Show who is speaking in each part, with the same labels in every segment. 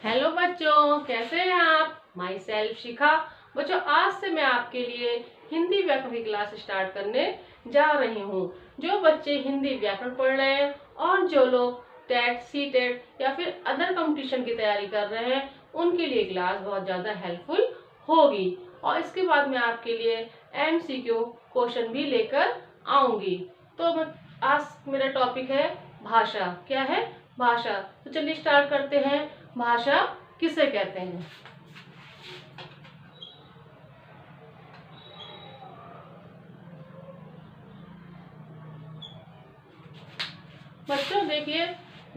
Speaker 1: Hello बच्चों, कैसे हैं आप। माई सेल्फ शिखा। बच्चों, आज से मैं आपके लिए हिंदी व्याकरण की क्लास स्टार्ट करने जा रही हूँ। जो बच्चे हिंदी व्याकरण पढ़ रहे हैं और जो लोग टेट, सी टेट या फिर अदर कंपटीशन की तैयारी कर रहे हैं, उनके लिए क्लास बहुत ज़्यादा हेल्पफुल होगी। और इसके बाद मैं आपके लिए MCQ क्वेश्चन भी लेकर आऊंगी। तो आज मेरा टॉपिक है भाषा। क्या है? भाषा। तो चलिए स्टार्ट करते हैं। भाषा किसे कहते हैं? बच्चों देखिए,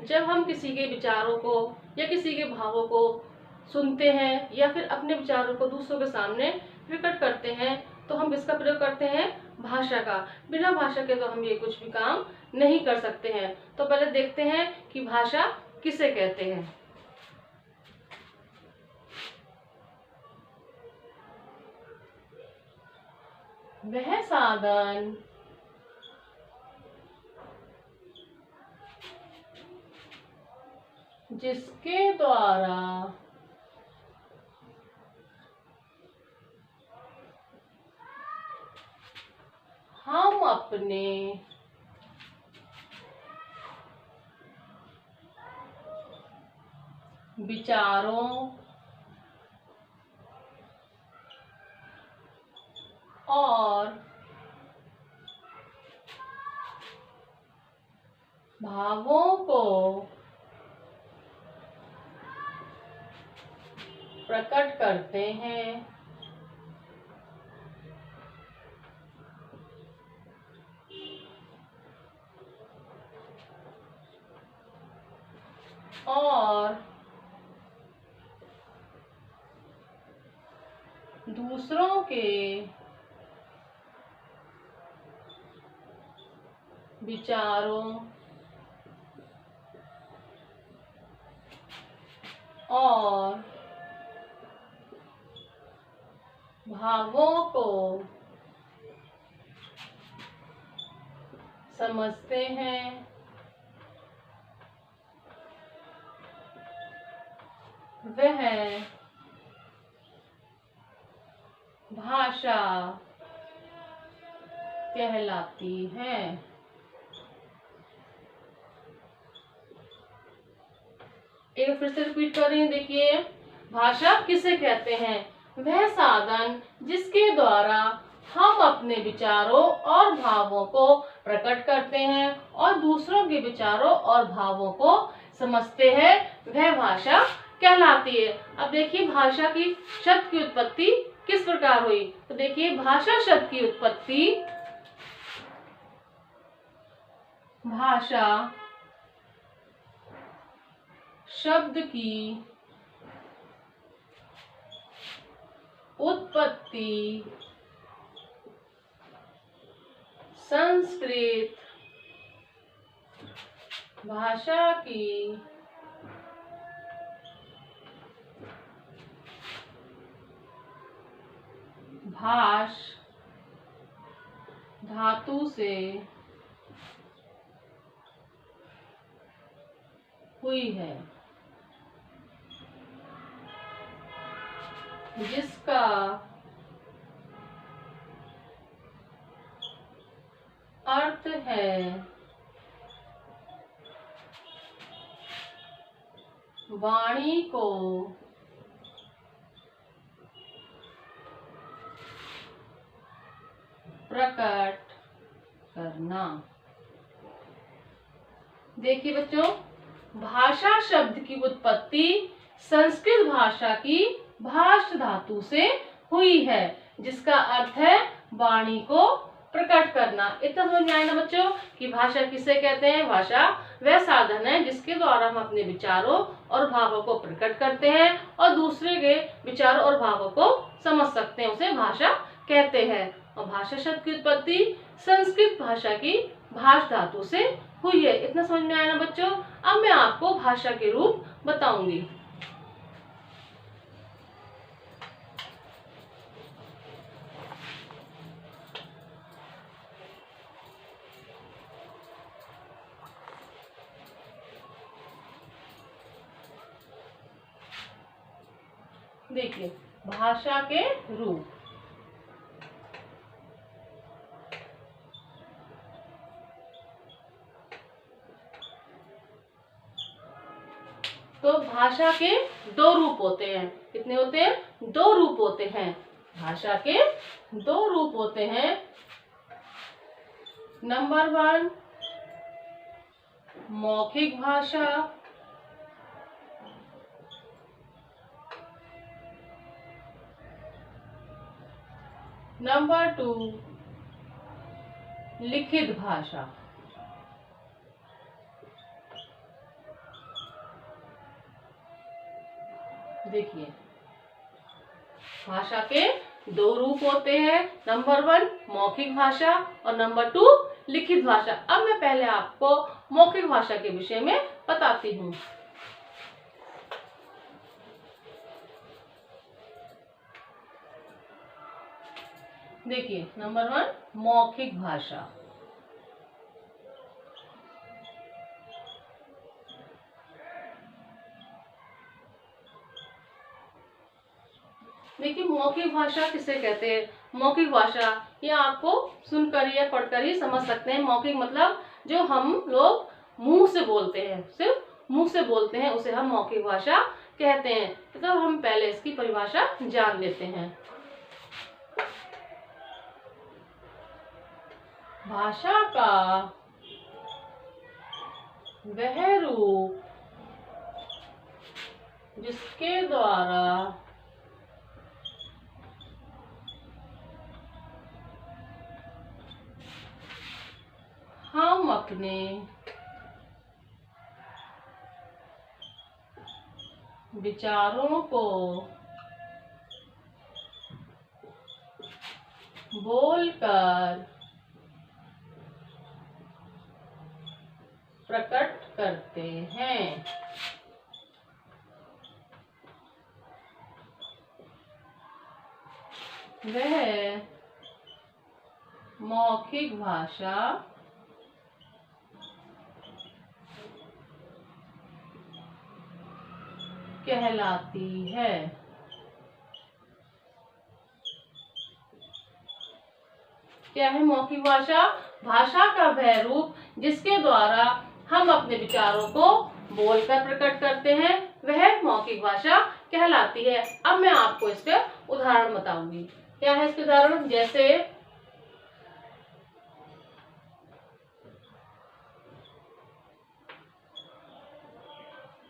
Speaker 1: जब हम किसी के विचारों को या किसी के भावों को सुनते हैं या फिर अपने विचारों को दूसरों के सामने प्रकट करते हैं, तो हम किसका प्रयोग करते हैं? भाषा का। बिना भाषा के तो हम ये कुछ भी काम नहीं कर सकते हैं। तो पहले देखते हैं कि भाषा किसे कहते हैं। वह साधन जिसके द्वारा हम अपने विचारों और भावों को प्रकट करते हैं, और दूसरों के विचारों और भावों को समझते हैं, वह भाषा कहलाती है। एक फिर से रिपीट कर रही हूँ। देखिए, भाषा किसे कहते हैं? वह साधन जिसके द्वारा हम अपने विचारों और भावों को प्रकट करते हैं और दूसरों के विचारों और भावों को समझते हैं, वह भाषा कहलाती है। अब देखिए, भाषा की शब्द की उत्पत्ति किस प्रकार हुई। तो देखिए, भाषा शब्द की उत्पत्ति भाषा शब्द की उत्पत्ति संस्कृत भाषा की भाष धातु से हुई है, जिसका अर्थ है वाणी को प्रकट करना। देखिए बच्चों, भाषा शब्द की उत्पत्ति संस्कृत भाषा की भाष धातु से हुई है, जिसका अर्थ है वाणी को प्रकट करना। इतना समझ में आया ना बच्चों कि भाषा किसे कहते हैं? भाषा वह साधन है जिसके द्वारा हम अपने विचारों और भावों को प्रकट करते हैं और दूसरे के विचारों और भावों को समझ सकते हैं, उसे भाषा कहते हैं। और भाषा शब्द की उत्पत्ति संस्कृत भाषा की भाष धातु से हुई है। इतना समझ में आया ना बच्चों। अब मैं आपको भाषा के रूप बताऊंगी। देखिए, भाषा के रूप। तो भाषा के दो रूप होते हैं। कितने होते हैं? दो रूप होते हैं। भाषा के दो रूप होते हैं। नंबर 1, मौखिक भाषा। नंबर 2, लिखित भाषा। देखिए, भाषा के दो रूप होते हैं। नंबर 1, मौखिक भाषा और नंबर 2, लिखित भाषा। अब मैं पहले आपको मौखिक भाषा के विषय में बताती हूँ। देखिए, नंबर 1, मौखिक भाषा। देखिए, मौखिक भाषा किसे कहते हैं? मौखिक भाषा ये आपको सुनकर या पढ़कर ही समझ सकते हैं। मौखिक मतलब जो हम लोग मुंह से बोलते हैं, सिर्फ मुंह से बोलते हैं, उसे हम मौखिक भाषा कहते हैं। तो हम पहले इसकी परिभाषा जान लेते हैं। भाषा का वह रूप जिसके द्वारा हम अपने विचारों को बोलकर प्रकट करते हैं। वह मौखिक भाषा कहलाती है। क्या है मौखिक भाषा? भाषा का वह रूप जिसके द्वारा हम अपने विचारों को बोलकर प्रकट करते हैं, वह मौखिक भाषा कहलाती है। अब मैं आपको इसके उदाहरण बताऊंगी। क्या है इसके उदाहरण? जैसे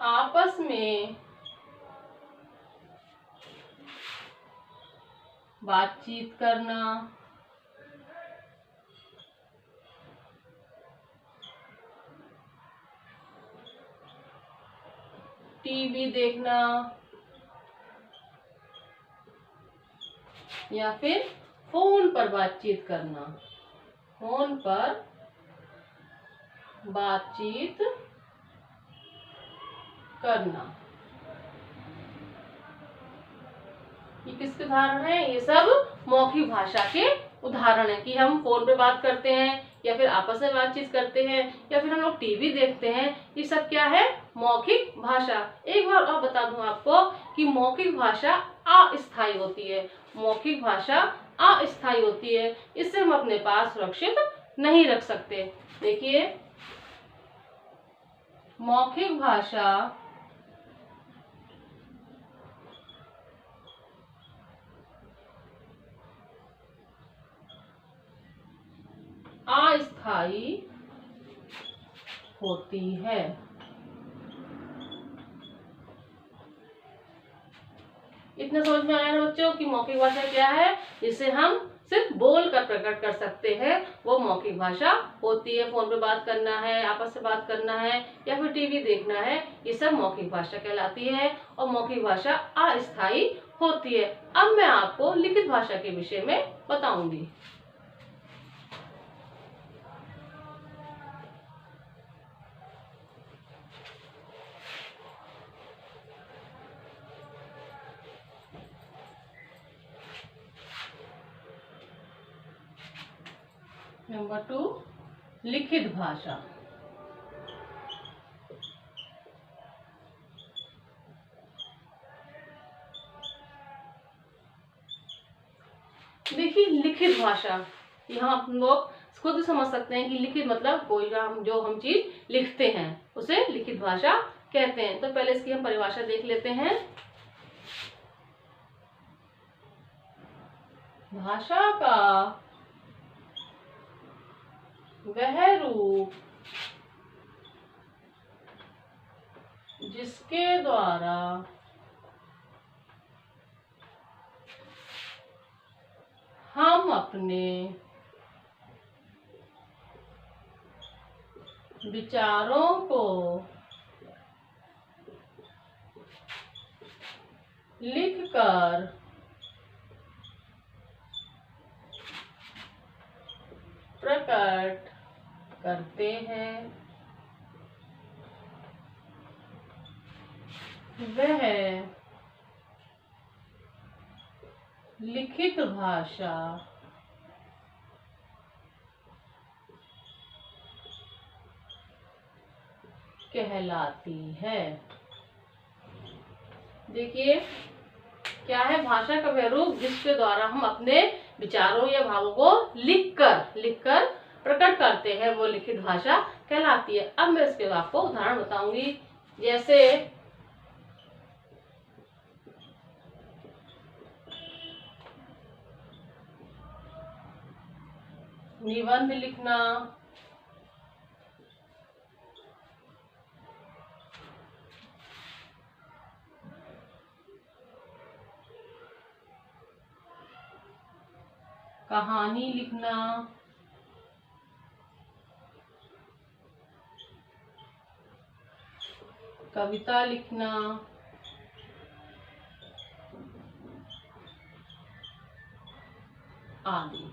Speaker 1: आपस में बातचीत करना, टीवी देखना, या फिर फोन पर बातचीत करना। फोन पर बातचीत करना, ये किसके उदाहरण है? ये सब मौखिक भाषा के उदाहरण है कि हम फोन पे बात करते हैं या फिर आपस में बातचीत करते हैं या फिर हम लोग टीवी देखते हैं। ये सब क्या है? मौखिक भाषा। एक बार और बता दूं आपको कि मौखिक भाषा अस्थायी होती है। मौखिक भाषा अस्थायी होती है, इससे हम अपने पास सुरक्षित नहीं रख सकते। देखिए, मौखिक भाषा अस्थायी होती है। इतना समझ में आया ना बच्चों कि मौखिक भाषा क्या है? जिसे हम सिर्फ बोल कर प्रकट कर सकते हैं, वो मौखिक भाषा होती है। फोन पे बात करना है, आपस में बात करना है या फिर टीवी देखना है, ये सब मौखिक भाषा कहलाती है और मौखिक भाषा अस्थायी होती है। अब मैं आपको लिखित भाषा के विषय में बताऊंगी। नंबर 2, लिखित भाषा। देखिए लिखित भाषा, यहाँ हम लोग खुद समझ सकते हैं कि लिखित मतलब कोई जो हम चीज लिखते हैं उसे लिखित भाषा कहते हैं। तो पहले इसकी हम परिभाषा देख लेते हैं। भाषा का वह रूप जिसके द्वारा हम अपने विचारों को लिखकर प्रकट करते हैं, वह लिखित भाषा कहलाती है। देखिए क्या है, भाषा का वह रूप जिसके द्वारा हम अपने विचारों या भावों को लिखकर प्रकट करते हैं, वो लिखित भाषा कहलाती है। अब मैं इसके आपको उदाहरण बताऊंगी। जैसे निबंध लिखना, कहानी लिखना, कविता लिखना, आदि।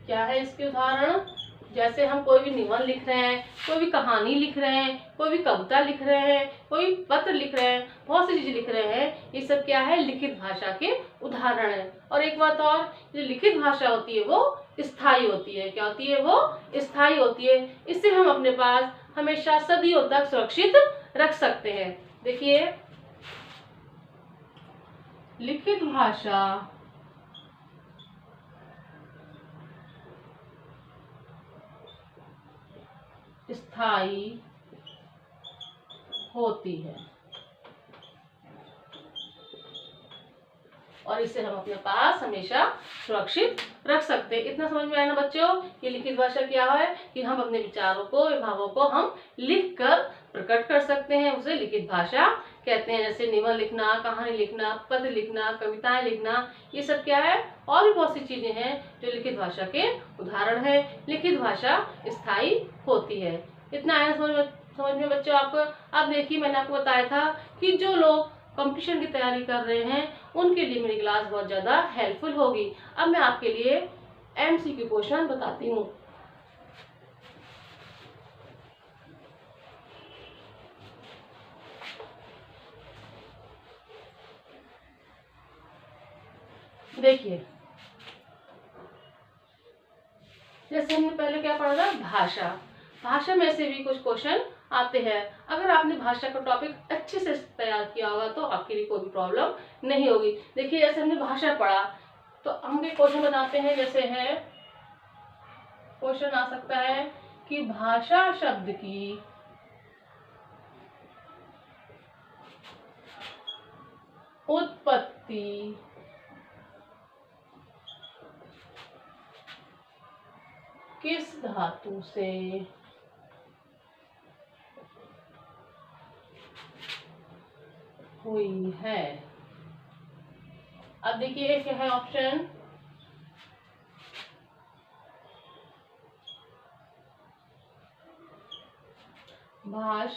Speaker 1: क्या है इसके उदाहरण? जैसे हम कोई भी निबंध लिख रहे हैं, कोई भी कहानी लिख रहे हैं, कोई भी कविता लिख रहे हैं, कोई पत्र लिख रहे हैं, बहुत सी चीजें लिख रहे हैं, ये सब क्या है, लिखित भाषा के उदाहरण है। और एक बात और, जो लिखित भाषा होती है वो स्थायी होती है। क्या होती है? वो स्थायी होती है। इससे हम अपने पास हमेशा सदियों तक सुरक्षित रख सकते हैं। देखिए लिखित भाषा स्थायी होती है और इसे हम अपने पास हमेशा सुरक्षित रख सकते हैं। इतना समझ में आया ना बच्चों? ये लिखित भाषा क्या है कि हम अपने विचारों को, भावों को हम लिख कर प्रकट कर सकते हैं, उसे लिखित भाषा कहते हैं। जैसे निबंध लिखना, कहानी लिखना, पत्र लिखना, कविताएं लिखना, ये सब क्या है, और भी बहुत सी चीजें हैं जो लिखित भाषा के उदाहरण है। लिखित भाषा स्थायी होती है। इतना आया समझ में बच्चों आपको? अब देखिए मैंने आपको बताया था कि जो लोग कंपटीशन की तैयारी कर रहे हैं उनके लिए मेरी क्लास बहुत ज़्यादा हेल्पफुल होगी। अब मैं आपके लिए एमसीक्यू क्वेश्चन बताती हूँ। देखिए जैसे हमने पहले क्या पढ़ा था, भाषा में से भी कुछ क्वेश्चन आते हैं। अगर आपने भाषा का टॉपिक अच्छे से तैयार किया होगा तो आपके लिए कोई भी प्रॉब्लम नहीं होगी। देखिए जैसे हमने भाषा पढ़ा तो हम भी क्वेश्चन बनाते हैं। जैसे है क्वेश्चन आ सकता है कि भाषा शब्द की उत्पत्ति किस धातु से हुई है? अब देखिए क्या है ऑप्शन, भाष,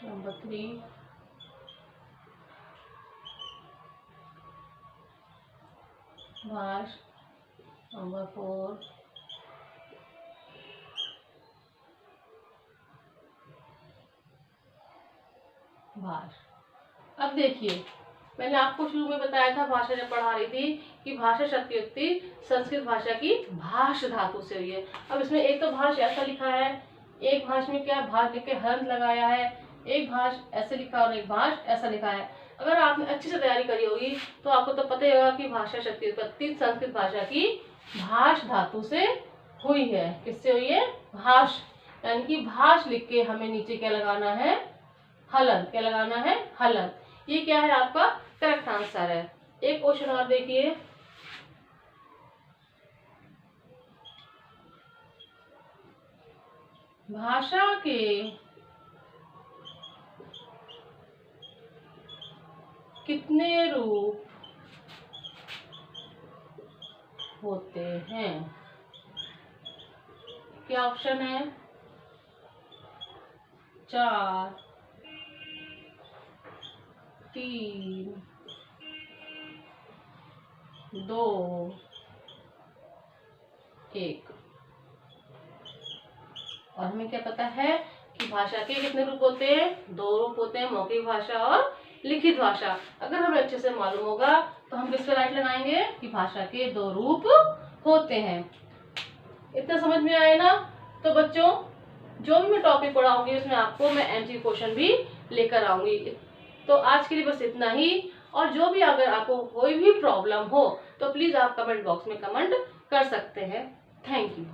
Speaker 1: नंबर 3, भाष नंबर 4, भाष। अब देखिए मैंने आपको शुरू में बताया था, भाषा जब पढ़ा रही थी, कि भाषा शब्द की उत्पत्ति संस्कृत भाषा की भाष धातु से हुई है। अब इसमें एक तो भाष ऐसा लिखा है एक भाष में क्या भाष लिख के हलंत लगाया है, एक भाष ऐसे लिखा और एक भाष ऐसा लिखा है। अगर आपने अच्छी से तैयारी करी होगी तो आपको तो पता ही होगा कि भाषा शब्द की उत्पत्ति संस्कृत भाषा की भाष धातु से हुई है। किससे हुई है? भाष, यानी कि भाष लिख के हमें नीचे क्या लगाना है? हलंत। क्या लगाना है? हलंत। ये क्या है? आपका करेक्ट आंसर है। एक क्वेश्चन और देखिए, भाषा के कितने रूप होते हैं? क्या ऑप्शन है? 4, 3, 2, 1। और हमें क्या पता है कि भाषा के कितने रूप होते हैं? 2 रूप होते हैं, मौखिक भाषा और लिखित भाषा। अगर हमें अच्छे से मालूम होगा तो हम किस पे राइट लगाएंगे कि भाषा के 2 रूप होते हैं। इतना समझ में आए ना? तो बच्चों, जो भी मैं टॉपिक पढ़ाऊंगी उसमें आपको मैं एमसीक्यू क्वेश्चन भी लेकर आऊंगी। तो आज के लिए बस इतना ही। और जो भी अगर आपको कोई भी प्रॉब्लम हो तो प्लीज आप कमेंट बॉक्स में कमेंट कर सकते हैं। Thank you.